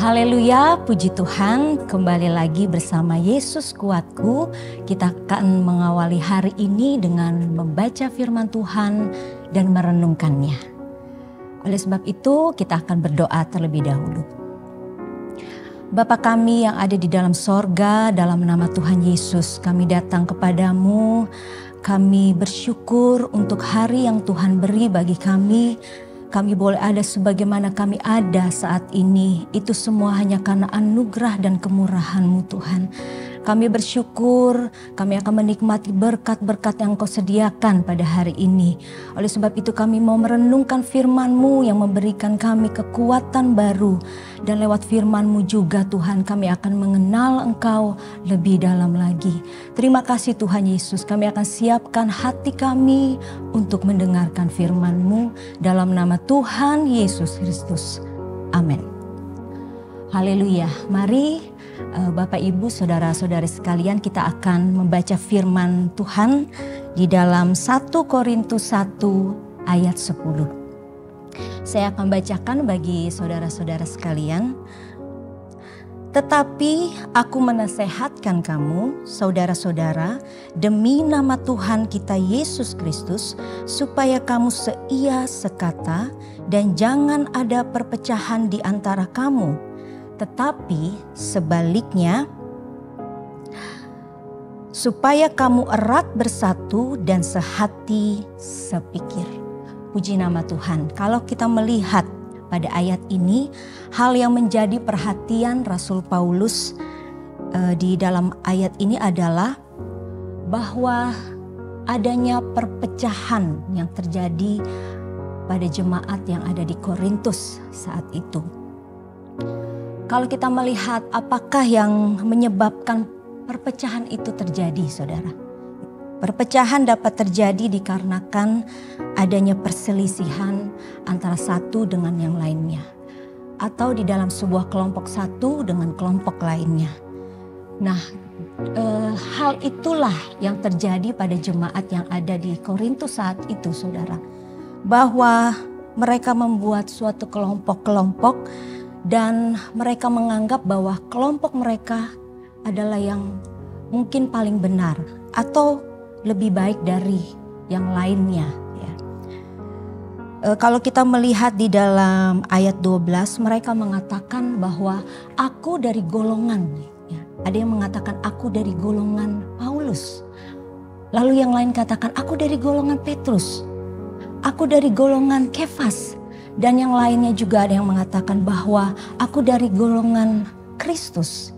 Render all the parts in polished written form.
Haleluya, puji Tuhan, kembali lagi bersama Yesus Kuatku. Kita akan mengawali hari ini dengan membaca firman Tuhan dan merenungkannya. Oleh sebab itu kita akan berdoa terlebih dahulu. Bapa kami yang ada di dalam sorga, dalam nama Tuhan Yesus, kami datang kepadamu. Kami bersyukur untuk hari yang Tuhan beri bagi kami. Kami boleh ada sebagaimana kami ada saat ini. Itu semua hanya karena anugerah dan kemurahan-Mu Tuhan. Kami bersyukur, kami akan menikmati berkat-berkat yang Kau sediakan pada hari ini. Oleh sebab itu kami mau merenungkan firman-Mu yang memberikan kami kekuatan baru. Dan lewat firman-Mu juga Tuhan kami akan mengenal Engkau lebih dalam lagi. Terima kasih Tuhan Yesus, kami akan siapkan hati kami untuk mendengarkan firman-Mu dalam nama Tuhan Yesus Kristus. Amin. Haleluya. Mari Bapak Ibu Saudara-saudari sekalian, kita akan membaca firman Tuhan di dalam 1 Korintus 1 ayat 10. Saya akan bacakan bagi saudara-saudara sekalian. Tetapi aku menasehatkan kamu, saudara-saudara, demi nama Tuhan kita Yesus Kristus, supaya kamu seia sekata dan jangan ada perpecahan di antara kamu. Tetapi sebaliknya, supaya kamu erat bersatu dan sehati sepikir. Puji nama Tuhan. Kalau kita melihat pada ayat ini, hal yang menjadi perhatian Rasul Paulus di dalam ayat ini adalah bahwa adanya perpecahan yang terjadi pada jemaat yang ada di Korintus saat itu. Kalau kita melihat apakah yang menyebabkan perpecahan itu terjadi, saudara? Perpecahan dapat terjadi dikarenakan adanya perselisihan antara satu dengan yang lainnya. Atau di dalam sebuah kelompok satu dengan kelompok lainnya. Nah, hal itulah yang terjadi pada jemaat yang ada di Korintus saat itu, saudara. Bahwa mereka membuat suatu kelompok-kelompok dan mereka menganggap bahwa kelompok mereka adalah yang mungkin paling benar atau lebih baik dari yang lainnya. Ya. Kalau kita melihat di dalam ayat 12, mereka mengatakan bahwa aku dari golongan. Ya. Ada yang mengatakan aku dari golongan Paulus. Lalu yang lain katakan aku dari golongan Petrus. Aku dari golongan Kefas. Dan yang lainnya juga ada yang mengatakan bahwa aku dari golongan Kristus.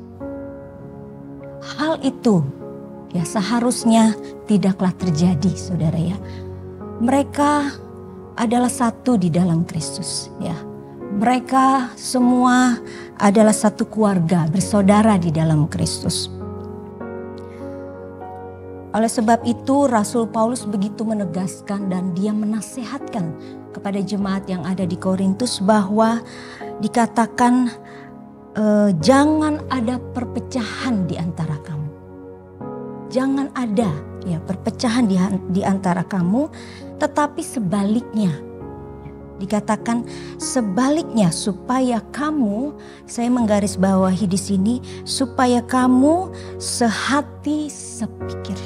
Hal itu ya seharusnya tidaklah terjadi, saudara ya. Mereka adalah satu di dalam Kristus ya. Mereka semua adalah satu keluarga, bersaudara di dalam Kristus. Oleh sebab itu Rasul Paulus begitu menegaskan dan dia menasehatkan kepada jemaat yang ada di Korintus bahwa dikatakan jangan ada perpecahan di antara kamu. Jangan ada ya perpecahan di antara kamu, tetapi sebaliknya. Dikatakan sebaliknya supaya kamu, saya menggarisbawahi di sini, supaya kamu sehati sepikir.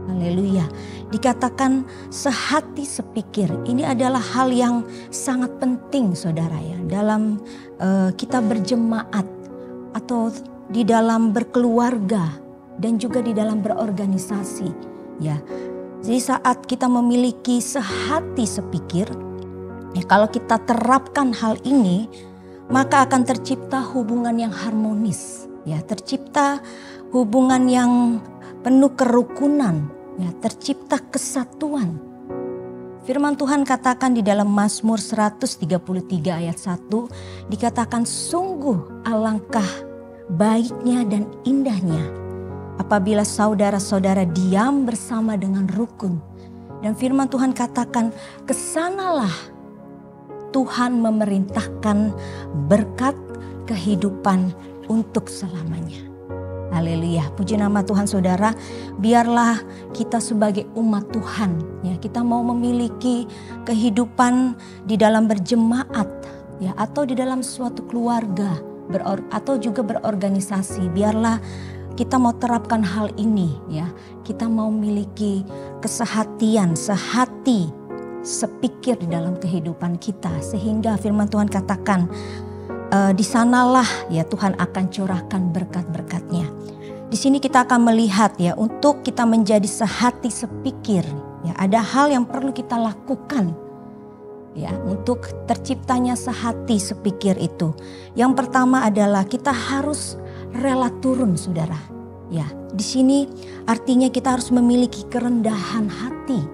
Haleluya. Dikatakan sehati sepikir. Ini adalah hal yang sangat penting, saudara ya, dalam kita berjemaat atau di dalam berkeluarga dan juga di dalam berorganisasi ya. Jadi saat kita memiliki sehati sepikir, ya, kalau kita terapkan hal ini, maka akan tercipta hubungan yang harmonis ya, tercipta hubungan yang penuh kerukunan. Ya, tercipta kesatuan. Firman Tuhan katakan di dalam Mazmur 133 ayat 1, dikatakan sungguh alangkah baiknya dan indahnya apabila saudara-saudara diam bersama dengan rukun. Dan firman Tuhan katakan kesanalah Tuhan memerintahkan berkat kehidupan untuk selamanya. Haleluya, puji nama Tuhan saudara. Biarlah kita sebagai umat Tuhan ya, kita mau memiliki kehidupan di dalam berjemaat ya, atau di dalam suatu keluarga atau juga berorganisasi. Biarlah kita mau terapkan hal ini ya. Kita mau memiliki kesehatian, sehati, sepikir di dalam kehidupan kita. Sehingga firman Tuhan katakan di sanalah ya Tuhan akan curahkan berkat-berkat-Nya. Di sini kita akan melihat ya, untuk kita menjadi sehati sepikir ya, ada hal yang perlu kita lakukan ya untuk terciptanya sehati sepikir itu. Yang pertama adalah kita harus rela turun, saudara. Ya, di sini artinya kita harus memiliki kerendahan hati.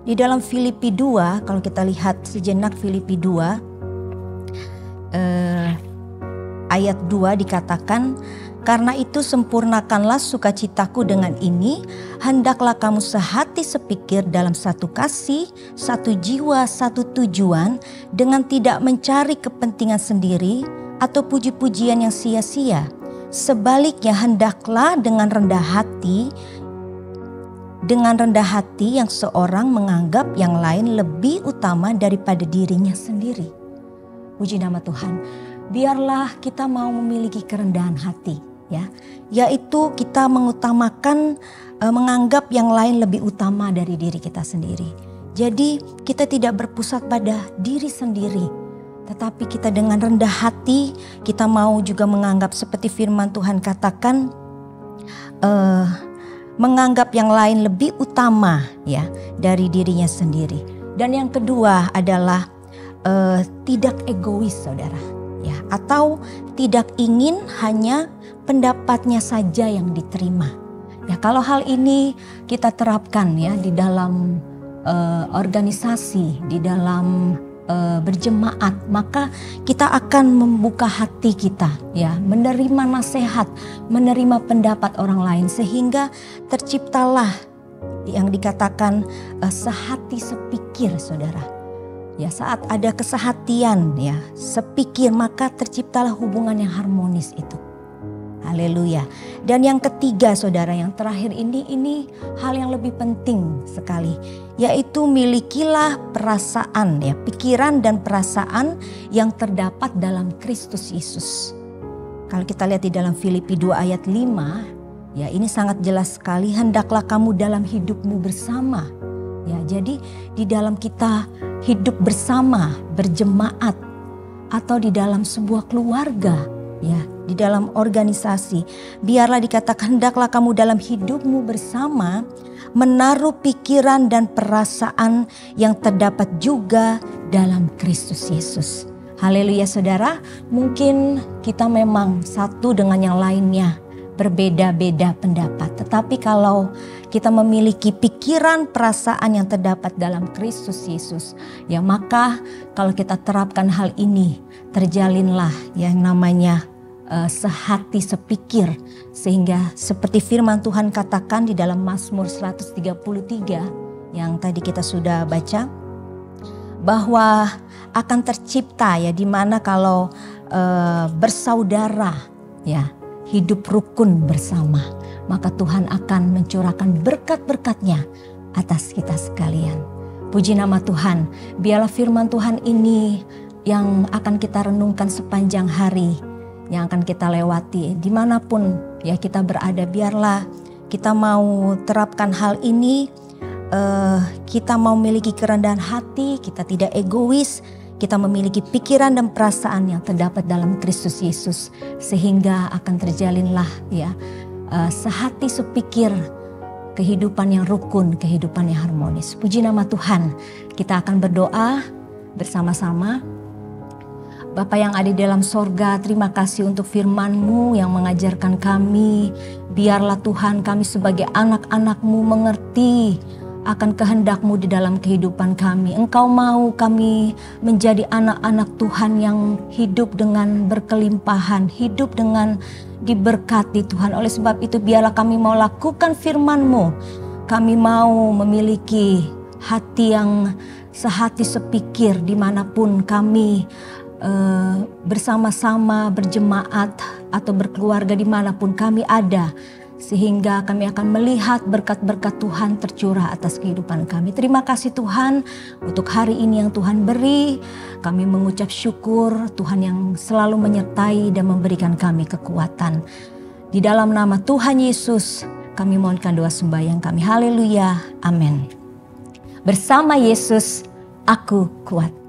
Di dalam Filipi 2, kalau kita lihat sejenak Filipi 2 ayat 2 dikatakan, karena itu sempurnakanlah sukacitaku dengan ini, hendaklah kamu sehati sepikir dalam satu kasih, satu jiwa, satu tujuan, dengan tidak mencari kepentingan sendiri atau puji-pujian yang sia-sia. Sebaliknya hendaklah dengan rendah hati yang seorang menganggap yang lain lebih utama daripada dirinya sendiri. Puji nama Tuhan. Biarlah kita mau memiliki kerendahan hati ya, yaitu kita mengutamakan menganggap yang lain lebih utama dari diri kita sendiri. Jadi kita tidak berpusat pada diri sendiri, tetapi kita dengan rendah hati kita mau juga menganggap seperti firman Tuhan katakan, menganggap yang lain lebih utama ya dari dirinya sendiri. Dan yang kedua adalah tidak egois, saudara. Ya, atau tidak ingin hanya pendapatnya saja yang diterima. Ya, kalau hal ini kita terapkan ya di dalam organisasi, di dalam berjemaat, maka kita akan membuka hati kita ya, menerima nasihat, menerima pendapat orang lain, sehingga terciptalah yang dikatakan sehati sepikir, saudara. Ya, saat ada kesehatian ya, sepikir, maka terciptalah hubungan yang harmonis itu. Haleluya. Dan yang ketiga, saudara, yang terakhir ini hal yang lebih penting sekali, yaitu milikilah perasaan ya, pikiran dan perasaan yang terdapat dalam Kristus Yesus. Kalau kita lihat di dalam Filipi 2 ayat 5, ya ini sangat jelas sekali, hendaklah kamu dalam hidupmu bersama. Ya, jadi di dalam kita hidup bersama, berjemaat, atau di dalam sebuah keluarga, ya, di dalam organisasi, biarlah dikatakan hendaklah kamu dalam hidupmu bersama menaruh pikiran dan perasaan yang terdapat juga dalam Kristus Yesus. Haleluya, saudara. Mungkin kita memang satu dengan yang lainnya, berbeda-beda pendapat. Tetapi kalau kita memiliki pikiran, perasaan yang terdapat dalam Kristus Yesus, ya maka kalau kita terapkan hal ini, terjalinlah yang namanya sehati sepikir. Sehingga seperti firman Tuhan katakan di dalam Mazmur 133 yang tadi kita sudah baca, bahwa akan tercipta ya, di mana kalau bersaudara ya, hidup rukun bersama, maka Tuhan akan mencurahkan berkat-berkat-Nya atas kita sekalian. Puji nama Tuhan. Biarlah firman Tuhan ini yang akan kita renungkan sepanjang hari, yang akan kita lewati dimanapun ya kita berada. Biarlah kita mau terapkan hal ini, kita mau memiliki kerendahan hati, kita tidak egois, kita memiliki pikiran dan perasaan yang terdapat dalam Kristus Yesus, sehingga akan terjalinlah ya sehati sepikir, kehidupan yang rukun, kehidupan yang harmonis. Puji nama Tuhan. Kita akan berdoa bersama-sama. Bapa yang ada di dalam sorga, terima kasih untuk firman-Mu yang mengajarkan kami. Biarlah Tuhan kami sebagai anak-anak-Mu mengerti akan kehendak-Mu di dalam kehidupan kami. Engkau mau kami menjadi anak-anak Tuhan yang hidup dengan berkelimpahan, hidup dengan diberkati Tuhan. Oleh sebab itu biarlah kami mau lakukan firman-Mu. Kami mau memiliki hati yang sehati sepikir dimanapun kami bersama-sama berjemaat atau berkeluarga, dimanapun kami ada. sehingga kami akan melihat berkat-berkat Tuhan tercurah atas kehidupan kami. Terima kasih Tuhan untuk hari ini yang Tuhan beri. Kami mengucap syukur Tuhan yang selalu menyertai dan memberikan kami kekuatan. Di dalam nama Tuhan Yesus kami mohonkan doa sembahyang kami. Haleluya. Amin. Bersama Yesus aku kuat.